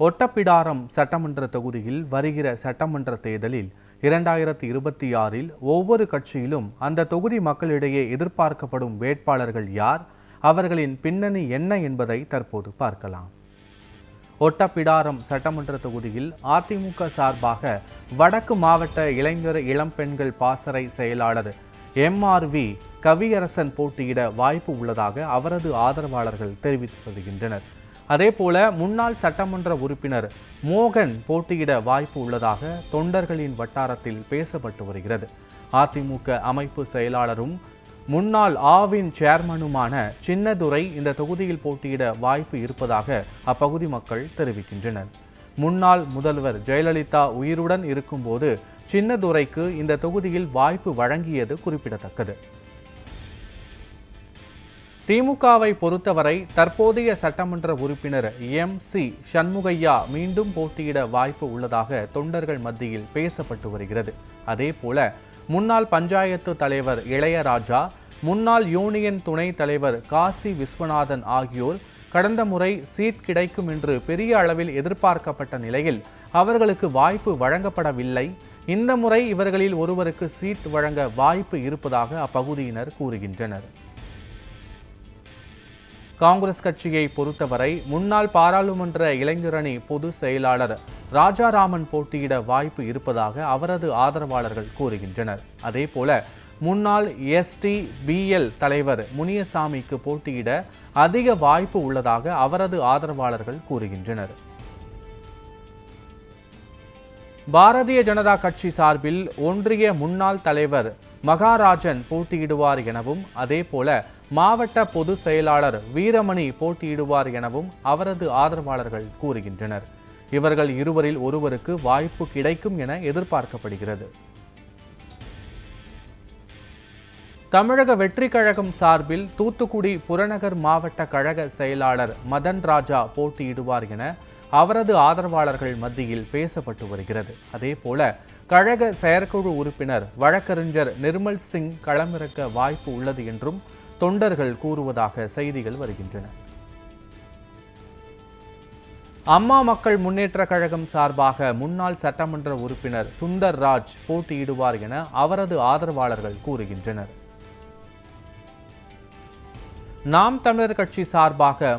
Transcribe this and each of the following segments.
ஒட்டப்பிடாரம் சட்டமன்ற தொகுதியில் வருகிற சட்டமன்ற தேர்தலில் 2026 ஒவ்வொரு கட்சியிலும் அந்த தொகுதி மக்களிடையே எதிர்பார்க்கப்படும் வேட்பாளர்கள் யார், அவர்களின் பின்னணி என்ன என்பதை தற்போது பார்க்கலாம். ஒட்டப்பிடாரம் சட்டமன்ற தொகுதியில் அதிமுக சார்பாக வடக்கு மாவட்ட இளைஞர் இளம்பெண்கள் பாசறை செயலாளர் MRV கவியரசன் போட்டியிட வாய்ப்பு உள்ளதாக அவரது ஆதரவாளர்கள் தெரிவித்து வருகின்றனர். அதேபோல முன்னாள் சட்டமன்ற உறுப்பினர் மோகன் போட்டியிட வாய்ப்பு உள்ளதாக தொண்டர்களின் வட்டாரத்தில் பேசப்பட்டு வருகிறது. அதிமுக அமைப்பு செயலாளரும் முன்னாள் ஆவின் சேர்மனுமான சின்னதுரை இந்த தொகுதியில் போட்டியிட வாய்ப்பு இருப்பதாக அப்பகுதி மக்கள் தெரிவிக்கின்றனர். முன்னாள் முதல்வர் ஜெயலலிதா உயிருடன் இருக்கும்போது சின்னதுரைக்கு இந்த தொகுதியில் வாய்ப்பு வழங்கியது குறிப்பிடத்தக்கது. திமுகவை பொறுத்தவரை தற்போதைய சட்டமன்ற உறுப்பினர் MC சண்முகையா மீண்டும் போட்டியிட வாய்ப்பு உள்ளதாக தொண்டர்கள் மத்தியில் பேசப்பட்டு வருகிறது. அதேபோல முன்னாள் பஞ்சாயத்து தலைவர் இளையராஜா, முன்னாள் யூனியன் துணை தலைவர் காசி விஸ்வநாதன் ஆகியோர் கடந்த முறை சீட் கிடைக்கும் என்று பெரிய அளவில் எதிர்பார்க்கப்பட்ட நிலையில் அவர்களுக்கு வாய்ப்பு வழங்கப்படவில்லை. இந்த முறை இவர்களில் ஒருவருக்கு சீட் வழங்க வாய்ப்பு இருப்பதாக அப்பகுதியினர் கூறுகின்றனர். காங்கிரஸ் கட்சியை பொறுத்தவரை முன்னாள் பாராளுமன்ற இளைஞரணி பொதுச் செயலாளர் ராஜாராமன் போட்டியிட வாய்ப்பு இருப்பதாக அவரது ஆதரவாளர்கள் கூறுகின்றனர். அதேபோல முன்னாள் STBL தலைவர் முனியசாமிக்கு போட்டியிட அதிக வாய்ப்பு உள்ளதாக அவரது ஆதரவாளர்கள் கூறுகின்றனர். பாரதிய ஜனதா கட்சி சார்பில் ஒன்றிய முன்னாள் தலைவர் மகாராஜன் போட்டியிடுவார் எனவும், அதேபோல மாவட்ட பொதுச் செயலாளர் வீரமணி போட்டியிடுவார் எனவும் அவரது ஆதரவாளர்கள் கூறுகின்றனர். இவர்கள் இருவரில் ஒருவருக்கு வாய்ப்பு கிடைக்கும் என எதிர்பார்க்கப்படுகிறது. தமிழக வெற்றி கழகம் சார்பில் தூத்துக்குடி புறநகர் மாவட்ட கழக செயலாளர் மதன் ராஜா போட்டியிடுவார் என அவரது ஆதரவாளர்கள் மத்தியில் பேசப்பட்டு வருகிறது. அதேபோல கழக செயற்குழு உறுப்பினர் வழக்கறிஞர் நிர்மல் சிங் களமிறக்க வாய்ப்பு உள்ளது என்றும் தொண்டர்கள் கூறுவதாக செய்திகள் வருகின்றன. அம்மா மக்கள் முன்னேற்ற கழகம் சார்பாக முன்னாள் சட்டமன்ற உறுப்பினர் சுந்தர் ராஜ் போட்டியிடுவார் என அவரது ஆதரவாளர்கள் கூறுகின்றனர். நாம் தமிழர் கட்சி சார்பாக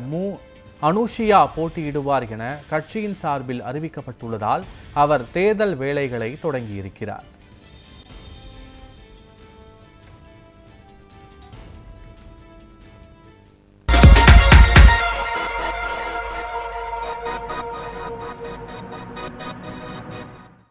அனுஷியா போட்டியிடுவார் என கட்சியின் சார்பில் அறிவிக்கப்பட்டுள்ளதால் அவர் தேர்தல் வேலைகளை தொடங்கியிருக்கிறார்.